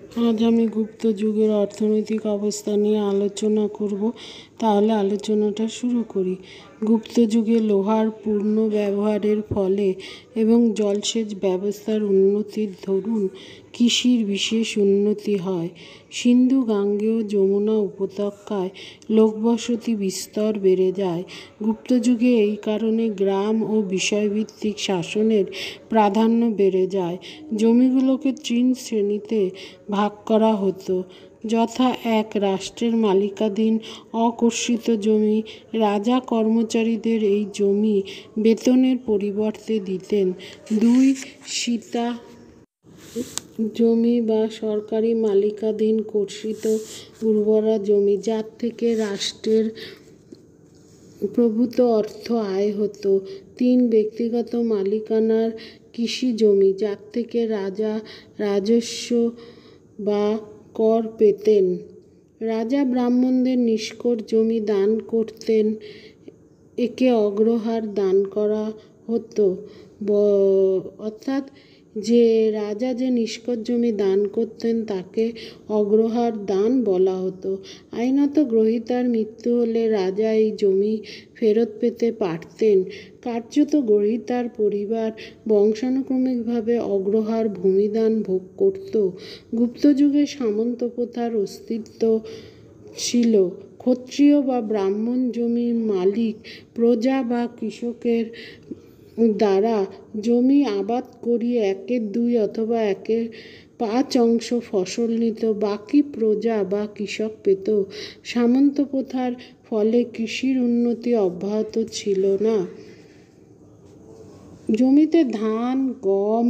আজ আমি গুপ্ত যুগের অর্থনৈতিক অবস্থা নিয়ে আলোচনা করব। তাহলে আলোচনাটা শুরু করি। গুপ্ত যুগে লোহার পূর্ণ ব্যবহারের ফলে এবং জলসেচ ব্যবস্থার উন্নতির দরুন কৃষির বিশেষ উন্নতি হয়। সিন্ধু গাঙ্গেয় যমুনা উপত্যকায় লোকবসতি বিস্তর বেড়ে যায়। গুপ্ত যুগে এই কারণে গ্রাম ও বিষয়ভিত্তিক শাসনের প্রাধান্য বেড়ে যায়। জমিগুলোকে ৩ শ্রেণীতে ভাগ করা হতো, যথা: ১. রাষ্ট্রের মালিকানাধীন অকর্ষিত জমি। রাজা কর্মচারীদের এই জমি বেতনের পরিবর্তে দিতেন। ২. সীতা জমি বা সরকারি মালিকানাধীন কর্ষিত উর্বরা জমি, যার থেকে রাষ্ট্রের প্রভূত অর্থ আয় হতো। ৩. ব্যক্তিগত মালিকানার কৃষি জমি, যার থেকে রাজা রাজস্ব বা কর পেতেন। রাজা ব্রাহ্মণদের নিষ্কর জমি দান করতেন, একে অগ্রহার দান করা হতো। অর্থাৎ যে রাজা যে নিষ্কর জমি দান করতেন তাকে অগ্রহার দান বলা হতো। আইনত গ্রহীতার মৃত্যু হলে রাজা এই জমি ফেরত পেতে পারতেন। কার্যত গ্রহীতার পরিবার বংশানুক্রমিকভাবে অগ্রহার ভূমিদান ভোগ করত। গুপ্ত যুগে সামন্ত প্রথার অস্তিত্ব ছিল। ক্ষত্রিয় বা ব্রাহ্মণ জমির মালিক প্রজা বা কৃষকের দ্বারা জমি আবাদ করিয়ে 1/2 অথবা 1/5 অংশ ফসল নিত, বাকি প্রজা বা কৃষক পেত। সামন্ত প্রথার ফলে কৃষির উন্নতি অব্যাহত ছিল না। জমিতে ধান, গম,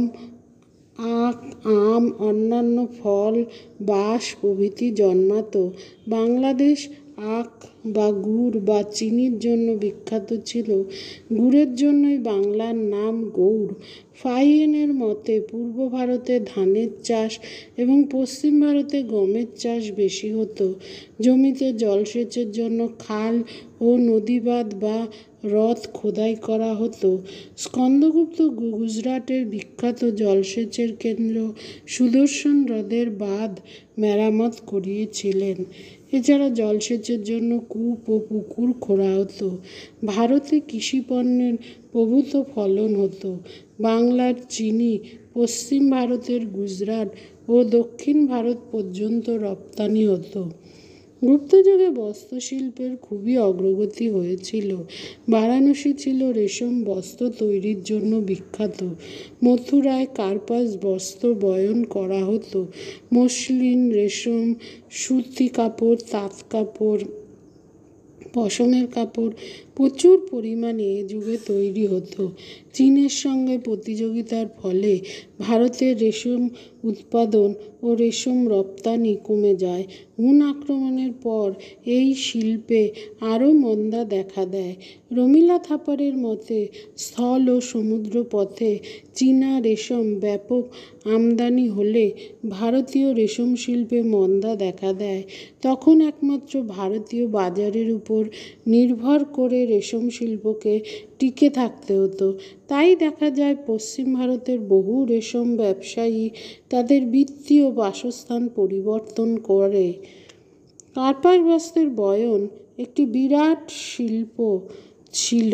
আখ, আম, অন্যান্য ফল, বাঁশ প্রভৃতি জন্মাত। বাংলাদেশ আখ বা গুড় বা চিনির জন্য বিখ্যাত ছিল। গুড়ের জন্যই বাংলার নাম গৌড়। ফাহিয়েনের মতে পূর্ব ভারতে ধানের চাষ এবং পশ্চিম ভারতে গমের চাষ বেশি হতো। জমিতে জলসেচের জন্য খাল ও নদীবাঁধ বা হ্রদ খোদাই করা হতো। স্কন্দগুপ্ত গুজরাটের বিখ্যাত জলসেচের কেন্দ্র সুদর্শন হ্রদের বাঁধ মেরামত করিয়েছিলেন। এছাড়া জলসেচের জন্য কূপ ও পুকুর খোঁড়া হতো। ভারতে কৃষিপণ্যের প্রভূত ফলন হতো। বাংলার চিনি পশ্চিম ভারতের গুজরাট ও দক্ষিণ ভারত পর্যন্ত রপ্তানি হতো। গুপ্ত যুগে বস্ত্রশিল্পের খুবই অগ্রগতি হয়েছিল। বারাণসী ছিল রেশম বস্ত্র তৈরির জন্য বিখ্যাত। মথুরায় কার্পাস বস্ত্র বয়ন করা হতো। মসলিন, রেশম, সুতি কাপড়, তাঁত কাপড়, পশমের কাপড় প্রচুর পরিমাণে এ যুগে তৈরি হতো। চীনের সঙ্গে প্রতিযোগিতার ফলে ভারতের রেশম উৎপাদন ও রেশম রপ্তানি কমে যায়। হুন আক্রমণের পর এই শিল্পে আরও মন্দা দেখা দেয়। রমিলা থাপারের মতে স্থল ও সমুদ্র পথে চীনা রেশম ব্যাপক আমদানি হলে ভারতীয় রেশম শিল্পে মন্দা দেখা দেয়। তখন একমাত্র ভারতীয় বাজারের উপর নির্ভর করে রেশম শিল্পকে টিকে থাকতে হতো। তাই দেখা যায় পশ্চিম ভারতের বহু রেশম ব্যবসায়ী তাদের বৃত্তি ও বাসস্থান পরিবর্তন করে। কার্পাস বস্ত্রের বয়ন একটি বিরাট শিল্প ছিল।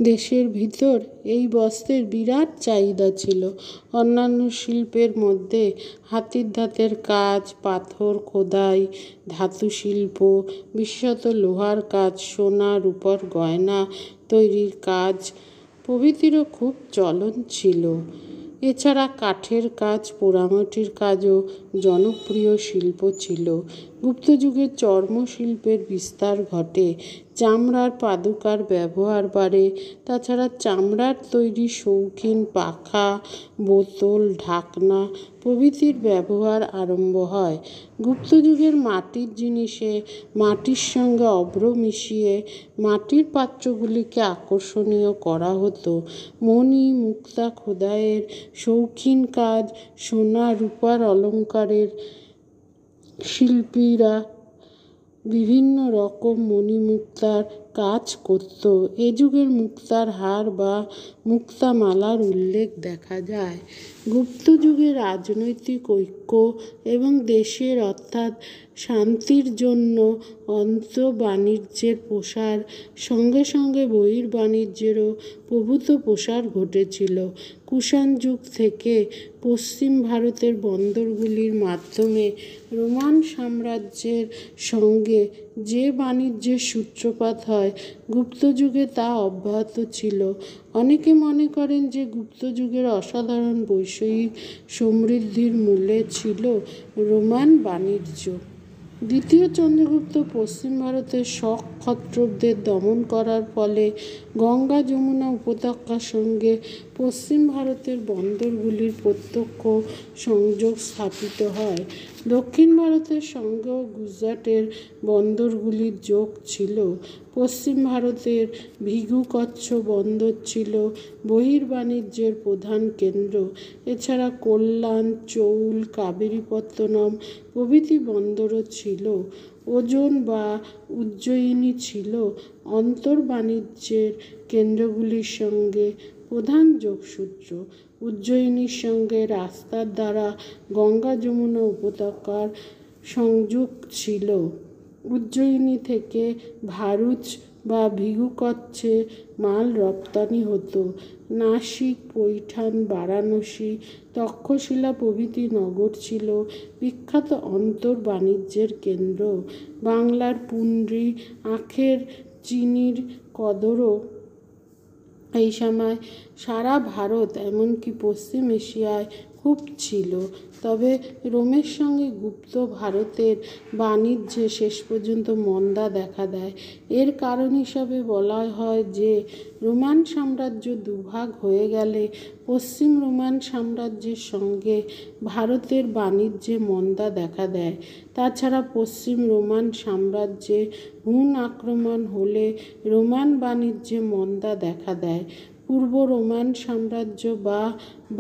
দেশের ভিতর এই বস্ত্রের বিরাট চাহিদা ছিল। অন্যান্য শিল্পের মধ্যে হাতির দাঁতের কাজ, পাথর খোদাই, ধাতু শিল্প, বিশেষত লোহার কাজ, সোনা রূপোর গয়না তৈরির কাজ প্রভৃতিরও খুব চলন ছিল। এছাড়া কাঠের কাজ, পোড়ামাটির কাজও জনপ্রিয় শিল্প ছিল। গুপ্ত যুগে চর্মশিল্পের বিস্তার ঘটে। চামড়ার পাদুকার ব্যবহার বাড়ে। তাছাড়া চামড়ার তৈরি শৌখিন পাখা, বোতল, ঢাকনা প্রভৃতির ব্যবহার আরম্ভ হয়। গুপ্ত যুগের মাটির জিনিসে মাটির সঙ্গে অভ্র মিশিয়ে মাটির পাত্রগুলিকে আকর্ষণীয় করা হতো। মণি মুক্তা খোদাইয়ের শৌখিন কাজ, সোনা রূপার অলঙ্কারের শিল্পীরা বিভিন্ন রকম মণিমুক্তার কাজ করত। এ যুগের মুক্তার হার বা মুক্তামালার উল্লেখ দেখা যায়। গুপ্ত যুগে রাজনৈতিক ঐক্য এবং দেশের অর্থাৎ শান্তির জন্য অন্তর্বাণিজ্যের প্রসার, সঙ্গে সঙ্গে বহির্বাণিজ্যেরও প্রভূত প্রসার ঘটেছিল। কুষাণ যুগ থেকে পশ্চিম ভারতের বন্দরগুলির মাধ্যমে রোমান সাম্রাজ্যের সঙ্গে যে বাণিজ্যের সূত্রপাত হয়, গুপ্তযুগে তা অব্যাহত ছিল। অনেকে মনে করেন যে গুপ্তযুগের অসাধারণ বৈষয়িক সমৃদ্ধির মূলে ছিল রোমান বাণিজ্য। দ্বিতীয় চন্দ্রগুপ্ত পশ্চিম ভারতের শক ক্ষত্রপদের দমন করার ফলে গঙ্গা যমুনা উপত্যকার সঙ্গে পশ্চিম ভারতের বন্দরগুলির প্রত্যক্ষ সংযোগ স্থাপিত হয়। দক্ষিণ ভারতের সঙ্গেও গুজরাটের বন্দরগুলির যোগ ছিল। পশ্চিম ভারতের ভৃগু কচ্ছ বন্দর ছিল বহির্বাণিজ্যের প্রধান কেন্দ্র। এছাড়া কল্যাণ, চৌল, কাবেরীপত্তনম প্রভৃতি বন্দরও ছিল। ওজন বা উজ্জয়িনী ছিল অন্তর্বাণিজ্যের কেন্দ্রগুলির সঙ্গে প্রধান যোগসূত্র। উজ্জয়িনীর সঙ্গে রাস্তার দ্বারা গঙ্গা যমুনা উপত্যকার সংযোগ ছিল। উজ্জয়িনী থেকে ভারুচ বা ভৃগুকচ্ছে মাল রপ্তানি হতো। নাসিক, পৈঠান, বারাণসী, তক্ষশিলা প্রভৃতি নগর ছিল বিখ্যাত অন্তর্বাণিজ্যের কেন্দ্র। বাংলার পুন্ড্রি, আখের, চিনির কদরও এই সময় সারা ভারত এমনকি পশ্চিম এশিয়ায় খুব ছিল। তবে রোমের সঙ্গে গুপ্ত ভারতের বাণিজ্যে শেষ পর্যন্ত মন্দা দেখা দেয়। এর কারণ হিসাবে বলা হয় যে রোমান সাম্রাজ্য দুভাগ হয়ে গেলে পশ্চিম রোমান সাম্রাজ্যের সঙ্গে ভারতের বাণিজ্যে মন্দা দেখা দেয়। তাছাড়া পশ্চিম রোমান সাম্রাজ্যে হুন আক্রমণ হলে রোমান বাণিজ্যে মন্দা দেখা দেয়। পূর্ব রোমান সাম্রাজ্য বা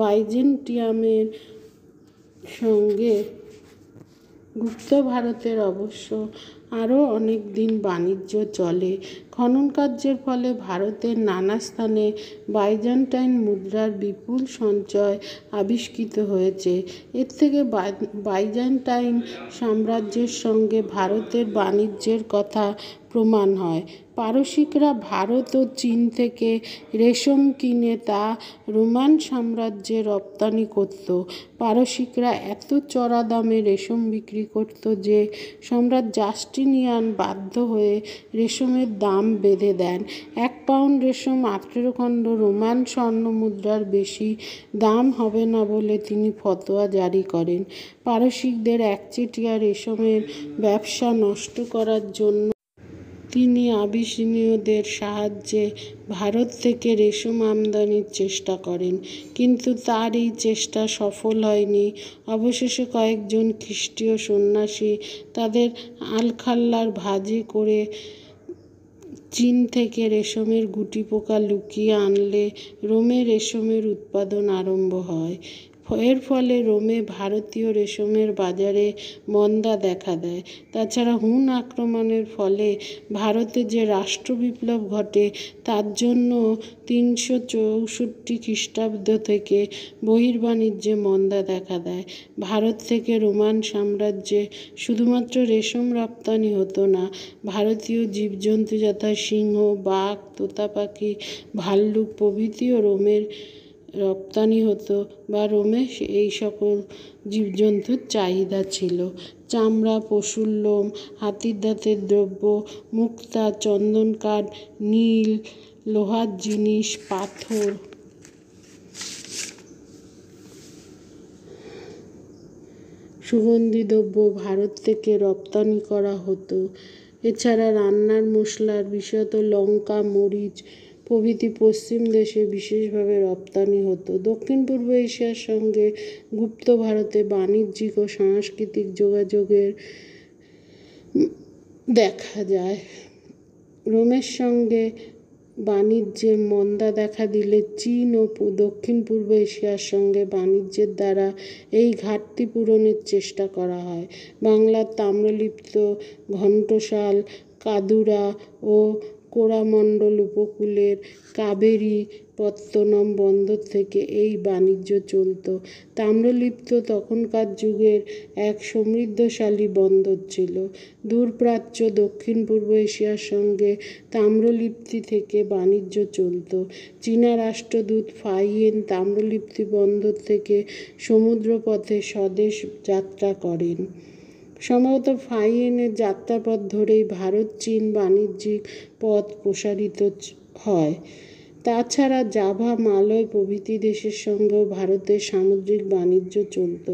বাইজেন্টিয়ামের সঙ্গে গুপ্ত ভারতের অবশ্য আরও অনেক দিন বাণিজ্য চলে। খননকার্যের ফলে ভারতের নানা স্থানে বাইজেন্টাইন মুদ্রার বিপুল সঞ্চয় আবিষ্কৃত হয়েছে। এর থেকে বাইজেন্টাইন সাম্রাজ্যের সঙ্গে ভারতের বাণিজ্যের কথা প্রমাণ হয়। পারসিকরা ভারত ও চীন থেকে রেশম কিনে তা রোমান সাম্রাজ্যে রপ্তানি করত। পারসিকরা এত চড়া দামে রেশম বিক্রি করত যে সম্রাট জাস্টিনিয়ান বাধ্য হয়ে রেশমের দাম বেঁধে দেন। 1 পাউন্ড রেশম 18 খণ্ড রোমান স্বর্ণমুদ্রার বেশি দাম হবে না বলে তিনি ফতোয়া জারি করেন। পারসিকদের একচেটিয়া রেশমের ব্যবসা নষ্ট করার জন্য তিনি আবিসিনীয়দের সাহায্যে ভারত থেকে রেশম আমদানির চেষ্টা করেন, কিন্তু তার এই চেষ্টা সফল হয়নি। অবশেষে কয়েকজন খ্রিস্টীয় সন্ন্যাসী তাদের আলখাল্লার ভাঁজে করে চীন থেকে রেশমের গুটিপোকা লুকিয়ে আনলে রোমে রেশমের উৎপাদন আরম্ভ হয়। এর ফলে রোমে ভারতীয় রেশমের বাজারে মন্দা দেখা দেয়। তাছাড়া হুন আক্রমণের ফলে ভারতে যে রাষ্ট্রবিপ্লব ঘটে তার জন্য 364 খ্রিস্টাব্দ থেকে বহির্বাণিজ্যে মন্দা দেখা দেয়। ভারত থেকে রোমান সাম্রাজ্যে শুধুমাত্র রেশম রপ্তানি হতো না, ভারতীয় জীবজন্তু যথা সিংহ, বাঘ, তোতা পাখি, ভাল্লুক প্রভৃতিও রোমের রপ্তানি হতো বা রোমে এই সকল জীবজন্তুর চাহিদা ছিল। চামড়া, পশুর লোম, হাতির দাঁতের দ্রব্য, মুক্তা, চন্দন কাঠ, নীল, লোহার জিনিস, পাথর, সুগন্ধি দ্রব্য ভারত থেকে রপ্তানি করা হতো। এছাড়া রান্নার মশলার, বিশেষত লঙ্কা, মরিচ প্রভৃতি পশ্চিম দেশে বিশেষভাবে রপ্তানি হতো। দক্ষিণ পূর্ব এশিয়ার সঙ্গে গুপ্ত ভারতে বাণিজ্যিক ও সাংস্কৃতিক যোগাযোগের দেখা যায়। রোমের সঙ্গে বাণিজ্যে মন্দা দেখা দিলে চীন ও দক্ষিণ পূর্ব এশিয়ার সঙ্গে বাণিজ্যের দ্বারা এই ঘাটতি পূরণের চেষ্টা করা হয়। বাংলার তাম্রলিপ্ত, ঘণ্টসাল, কাদুরা ও কোরামণ্ডল উপকূলের কাবেরী পত্তনম বন্দর থেকে এই বাণিজ্য চলত। তাম্রলিপ্ত তখনকার যুগের এক সমৃদ্ধশালী বন্দর ছিল। দূরপ্রাচ্য দক্ষিণ পূর্ব এশিয়ার সঙ্গে তাম্রলিপ্তি থেকে বাণিজ্য চলত। চীনা রাষ্ট্রদূত ফাইয়েন তাম্রলিপ্তি বন্দর থেকে সমুদ্রপথে স্বদেশ যাত্রা করেন। সম্ভবত ফাইয়েনের যাত্রাপথ ধরেই ভারত চীন বাণিজ্যিক পথ প্রসারিত হয়। তাছাড়া জাভা, মালয় প্রভৃতি দেশের সঙ্গেও ভারতের সামুদ্রিক বাণিজ্য চলত।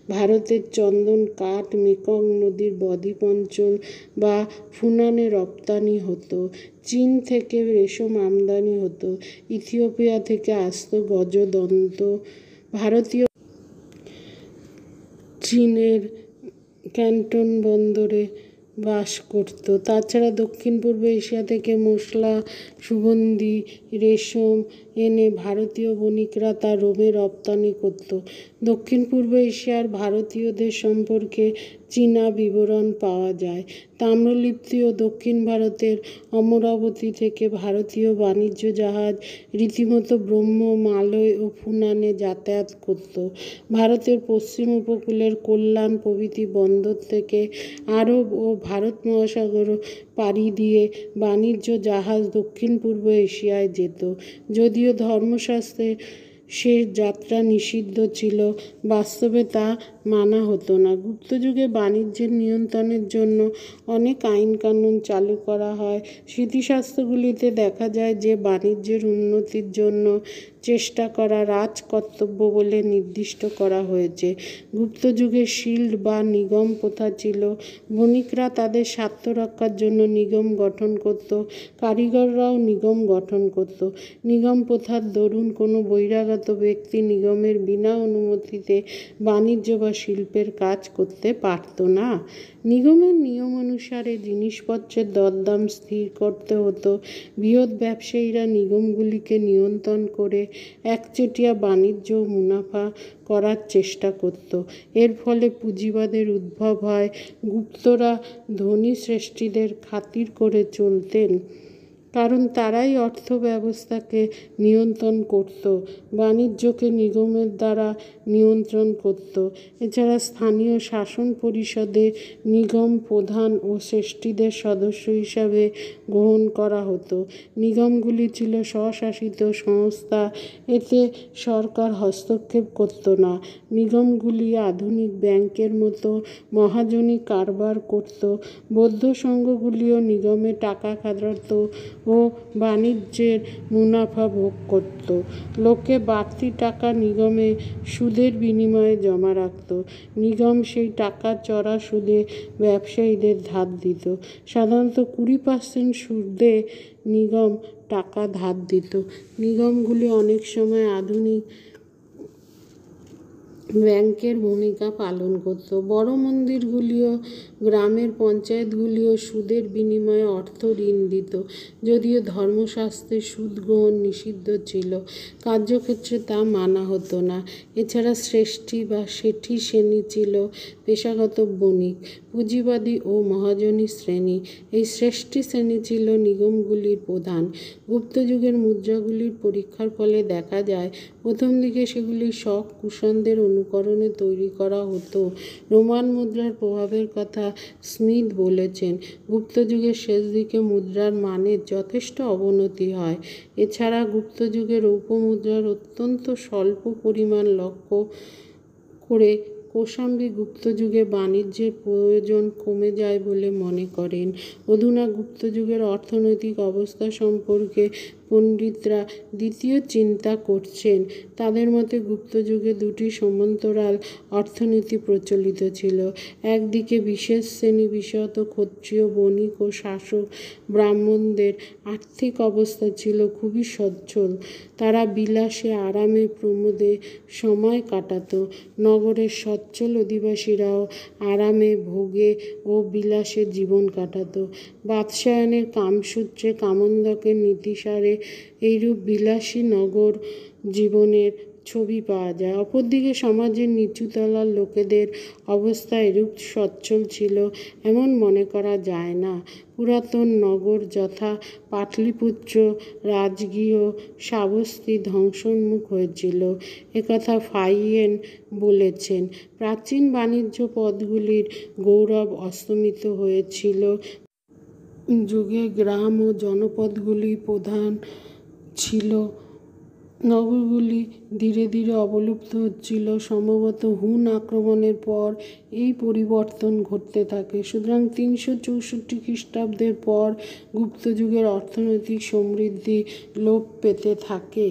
ভারতের চন্দন কাঠ মেকং নদীর বদ্বীপ অঞ্চল বা ফুনানে রপ্তানি হতো। চীন থেকে রেশম আমদানি হতো। ইথিওপিয়া থেকে আসত গজদন্ত। ভারতীয় চীনের ক্যান্টন বন্দরে বাস করত। তাছাড়া দক্ষিণ পূর্ব এশিয়া থেকে মশলা, সুগন্ধি, রেশম এনে ভারতীয় বণিকরা তা রোমে রপ্তানি করত। দক্ষিণ পূর্ব এশিয়ার ভারতীয়দের সম্পর্কে চীনা বিবরণ পাওয়া যায়। তাম্রলিপ্তি ও দক্ষিণ ভারতের অমরাবতী থেকে ভারতীয় বাণিজ্য জাহাজ রীতিমতো ব্রহ্ম, মালয় ও ফুনানে যাতায়াত করত। ভারতের পশ্চিম উপকূলের কল্যাণ প্রভৃতি বন্দর থেকে আরব ও ভারত মহাসাগর পাড়ি দিয়ে বাণিজ্য জাহাজ দক্ষিণ পূর্ব এশিয়ায় যেত। যদিও ধর্মশাস্ত্রে সে যাত্রা নিষিদ্ধ ছিল, বাস্তবে তা মানা হতো না। গুপ্তযুগে বাণিজ্যের নিয়ন্ত্রণের জন্য অনেক আইনকানুন চালু করা হয়। স্মৃতিশাস্ত্রগুলিতে দেখা যায় যে বাণিজ্যের উন্নতির জন্য চেষ্টা করা রাজকর্তব্য বলে নির্দিষ্ট করা হয়েছে। গুপ্তযুগে শিল্ড বা নিগম প্রথা ছিল। বণিকরা তাদের স্বার্থ রক্ষার জন্য নিগম গঠন করত। কারিগররাও নিগম গঠন করত। নিগম প্রথার দরুন কোনো বহিরাগত ব্যক্তি নিগমের বিনা অনুমতিতে বাণিজ্য বা শিল্পের কাজ করতে পারত না। নিগমের নিয়ম অনুসারে জিনিসপত্রের দরদাম স্থির করতে হতো। বৃহৎ ব্যবসায়ীরা নিগমগুলিকে নিয়ন্ত্রণ করে একচেটিয়া বাণিজ্য ও মুনাফা করার চেষ্টা করত। এর ফলে পুঁজিবাদের উদ্ভব হয়। গুপ্তরা ধনী শ্রেষ্ঠীদের খাতির করে চলতেন, কারণ তারাই অর্থব্যবস্থাকে নিয়ন্ত্রণ করত, বাণিজ্যকে নিগমের দ্বারা নিয়ন্ত্রণ করত। এছাড়া স্থানীয় শাসন পরিষদে নিগম প্রধান ও শ্রেষ্ঠীদের সদস্য হিসাবে গ্রহণ করা হতো। নিগমগুলি ছিল স্বশাসিত সংস্থা, এতে সরকার হস্তক্ষেপ করত না। নিগমগুলি আধুনিক ব্যাংকের মতো মহাজনী কারবার করত। বৌদ্ধ সংঘগুলিও নিগমে টাকা খাটাত ও বাণিজ্যের মুনাফা ভোগ করত। লোকে বাড়তি টাকা নিগমে সুদের বিনিময়ে জমা রাখত। নিগম সেই টাকা চড়া সুদে ব্যবসায়ীদের ধার দিত। সাধারণত 20% সুদে নিগম টাকা ধার দিত। নিগমগুলি অনেক সময় আধুনিক ব্যাংকের ভূমিকা পালন করত। বড় মন্দিরগুলিও গ্রামের পঞ্চায়েতগুলিও সুদের বিনিময়ে অর্থ ঋণ দিত। যদিও ধর্মশাস্ত্রে সুদ গ্রহণ নিষিদ্ধ ছিল, কার্যক্ষেত্রে তা মানা হতো না। এছাড়া শ্রেষ্ঠী বা শেঠী শ্রেণী ছিল পেশাগত বণিক, পুঁজিবাদী ও মহাজনী শ্রেণী। এই শ্রেষ্ঠী শ্রেণী ছিল নিগমগুলির প্রধান। গুপ্তযুগের মুদ্রাগুলির পরীক্ষার ফলে দেখা যায় প্রথম দিকে সেগুলি শক কুষাণদের অনুকরণে তৈরি করা হতো। রোমান মুদ্রার প্রভাবের কথা স্মিথ বলেছেন। গুপ্তযুগের শেষ দিকে মুদ্রার মানের যথেষ্ট অবনতি হয়। এছাড়া গুপ্তযুগে রৌপ্য মুদ্রার অত্যন্ত স্বল্প পরিমাণ লক্ষ্য করে কৌশাম্বী গুপ্তযুগে বাণিজ্যের প্রয়োজন কমে যায় বলে মনে করেন। অধুনা গুপ্তযুগের অর্থনৈতিক অবস্থা সম্পর্কে পণ্ডিতরা দ্বিতীয় চিন্তা করছেন। তাদের মতে গুপ্তযুগে দুটি সমান্তরাল অর্থনীতি প্রচলিত ছিল। একদিকে বিশেষ শ্রেণী, বিশেষত ক্ষত্রিয়, বণিক ও শাসক ব্রাহ্মণদের আর্থিক অবস্থা ছিল খুবই সচ্ছল। তারা বিলাসে, আরামে, প্রমোদে সময় কাটাত। নগরের সচ্ছল অধিবাসীরাও আরামে, ভোগে ও বিলাসে জীবন কাটাত। বাৎসায়নের কামসূত্রে, কামোদকের নীতিসারে এইরূপ বিলাসী নগর জীবনের ছবি পাওয়া যায়। অপরদিকে সমাজের নিচুতলার লোকেদের অবস্থা এরূপ সচ্ছল ছিল এমন মনে করা যায় না। পুরাতন নগর যথা পাটলিপুত্র, রাজগৃহ, শ্রাবস্তী ধ্বংসোন্মুখ হয়েছিল, একথা ফাহিয়েন বলেছেন। প্রাচীন বাণিজ্য পথগুলির গৌরব অস্তমিত হয়েছিল। যুগে গ্রাম ও জনপদগুলি প্রধান ছিল। নগরগুলি ধীরে ধীরে অবলুপ্ত হচ্ছিল। সম্ভবত হুন আক্রমণের পর এই পরিবর্তন ঘটতে থাকে। সুতরাং 364 খ্রিস্টাব্দের পর গুপ্তযুগের অর্থনৈতিক সমৃদ্ধি লোপ পেতে থাকে।